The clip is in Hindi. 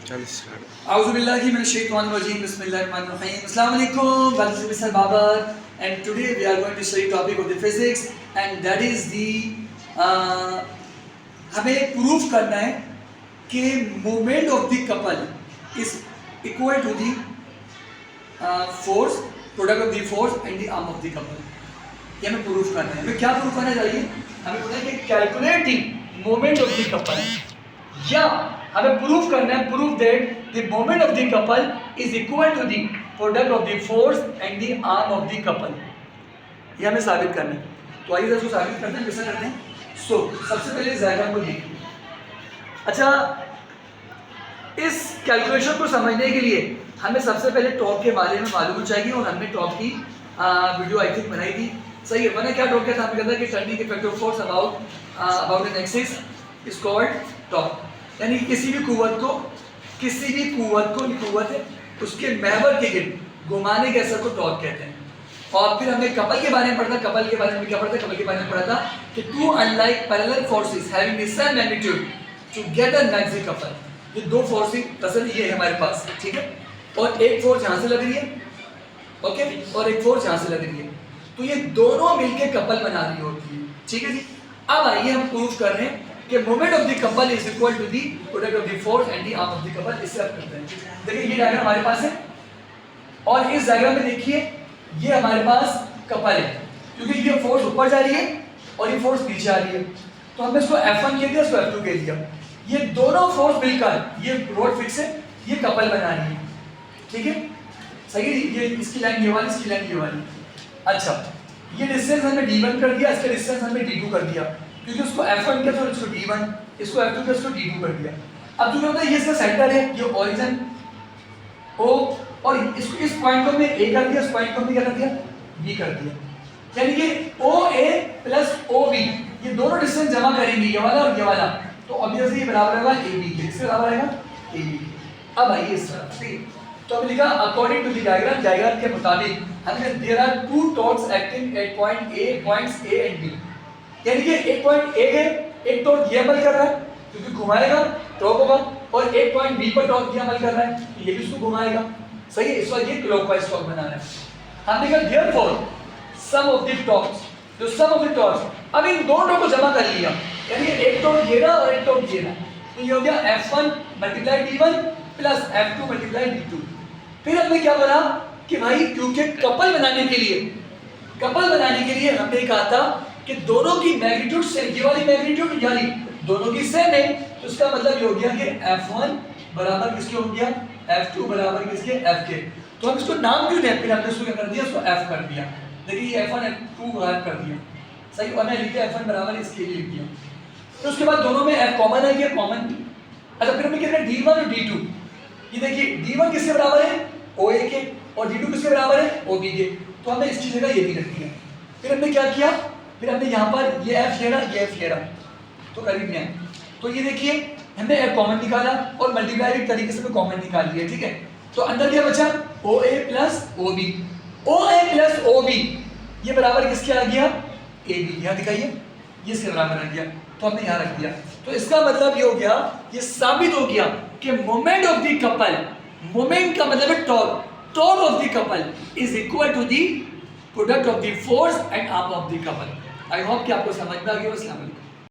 Auzubillahi minash-shaytanir-rajim. Bismillahir-rahmanir-rahim. Assalamu alaikum. Welcome to Mr. Babar. And today we are going to study topic of the physics, and that is the हमें प्रूफ करना है कि moment of the couple is equal to the force, product of the force and the arm of the couple. ये हमें प्रूफ करना है। हमें क्या प्रूफ करना चाहिए? हमें पता है कि calculating moment of the couple, या हमें प्रूफ करना है, proof that the moment of the couple is equal to the product of the force and the arm of the couple. ये हमें साबित करना है। तो आइए इसको साबित करते हैं। कैसे करते हैं? सबसे पहले इस डायग्राम को देखिए। अच्छा, इस कैलकुलेशन को समझने के लिए हमें सबसे पहले टॉर्क के बारे में मालूम चाहिए, और हमने टॉर्क की वीडियो आई थिंक बनाई थी। सही है। मैंने क्या टॉर्क किया था? हमें कहता है कि turning effect of force about an axis is called torque. यानी किसी भी कुव्वत को कुव्वत है उसके महवर के गिर्द घुमाने के असर को टॉर्क कहते हैं। और फिर हमने कपल के बारे में पढ़ा था। कपल के बारे में क्या पढ़ा था? कपल के बारे में पढ़ा था कि two unlike parallel forces having the same magnitude together makes the couple. ये दो फोर्सेस असल ये है हमारे पास, ठीक है। और एक फोर्स यहाँ से लग रही है, ओके, और एक फोर्स यहाँ से लग रही है, तो ये दोनों मिलके कपल बना रही होती है, ठीक है जी। अब आइए हम प्रूफ कर रहे हैं कि moment of the couple is equal to the product of the force and the arm of the couple. इससे आप करते हैं। देखिए ये डायग्राम हमारे पास है, और इस डायग्राम में देखिए ये हमारे पास कपल है, क्योंकि ये फोर्स ऊपर जा रही है और ये फोर्स नीचे आ रही है। तो हमने इसको F1 कह दिया, इसको F2 कह दिया। ये दोनों फोर्स मिलकर, ये रोड फिक्स है, ये कपल बना रही है, ठीक है। सही है। ये इसकी लाइन ये वाली, इसकी लाइन ये वाली। अच्छा, ये डिस्टेंस हमने D1 कर दिया, इसका डिस्टेंस हमने D2 कर दिया, क्योंकि उसको F1 किया तो इसको D1, इसको F2 किया, इसको D2 कर दिया। अब तुम्हें पता है ये इसका सेंटर है, ये ओरिजिन O, और इसको इस पॉइंट को हमने A कर दिया, इस पॉइंट को हमने क्या कर दिया? B कर दिया। यानी कि OA प्लस OB ये दोनों डिस्टेंस जमा करेंगे, ये वाला और ये वाला, तो ऑब्वियसली ये बराबर होगा AB के। इसके बराबर आएगा AB के। अब आइए इस तरफ, ठीक है। तो हमने लिखा अकॉर्डिंग टू द डायग्राम के मुताबिक हमने there are two torques acting at points A and B। यानी कि एक पॉइंट A है, एक टॉर्क ये अमल कर रहा है क्योंकि घुमाएगा टॉर्क होगा, और एक पॉइंट B पर टॉर्क ये अमल कर रहा है, ये भी उसको घुमाएगा। सही है। इस बार ये क्लॉकवाइज टॉर्क बना रहा है। हमने कहा therefore sum of the torques, जो सम ऑफ द टॉर्क्स, अब इन दोनों को जमा कर लिया, यानी एक टॉर्क ये रहा और एक टॉर्क ये रहा, तो ये हो गया F1 multiply D1 plus F2 multiply D2। फिर हमने क्या बोला कि भाई क्योंकि कपल बनाने के लिए हमने कहा था कि दोनों की मैग्नीट्यूड सेम, ये वाली मैग्नीट्यूड यानी दोनों की सेम है, तो इसका मतलब ये हो गया कि F1 बराबर किसके हो गया? F2 बराबर किसके? F के। तो हम इसको नाम क्यों दें? फिर हमने इसको क्या कर दिया? इसको F कर दिया। देखिए ये F1 F2 बराबर कर दिया, सही। और मैं लिखा F1 बराबर इसके लिए लिख दिया। तो उसके बाद दोनों में F कॉमन है, ये कॉमन। अच्छा, फिर हमने क्या किया? D1 और D2। ये देखिए D1 किसके बराबर है? OA के, और D2 किसके बराबर है? OB के। तो हमने इसकी जगह ये भी रख दिया। फिर हमने क्या किया? फिर हमने यहाँ पर ये F ये रहा, ये F ये रहा, तो करीब में है। तो ये देखिए हमने F कॉमन निकाला और मल्टीप्लाई तरीके से कॉमन निकाल लिया, ठीक है। तो अंदर क्या बचा? OA plus OB। OA plus OB ये बराबर किसके आ गया? AB। यहाँ दिखाइए, ये इसके बराबर आ गया, तो हमने यहाँ रख दिया। तो इसका मतलब ये हो गया, ये साबित हो गया कि moment of the couple, moment का मतलब है torque, torque of the couple is equal to the product of the force and arm of the couple. I hope कि आपको समझ में आ गया। अस्सलाम वालेकुम।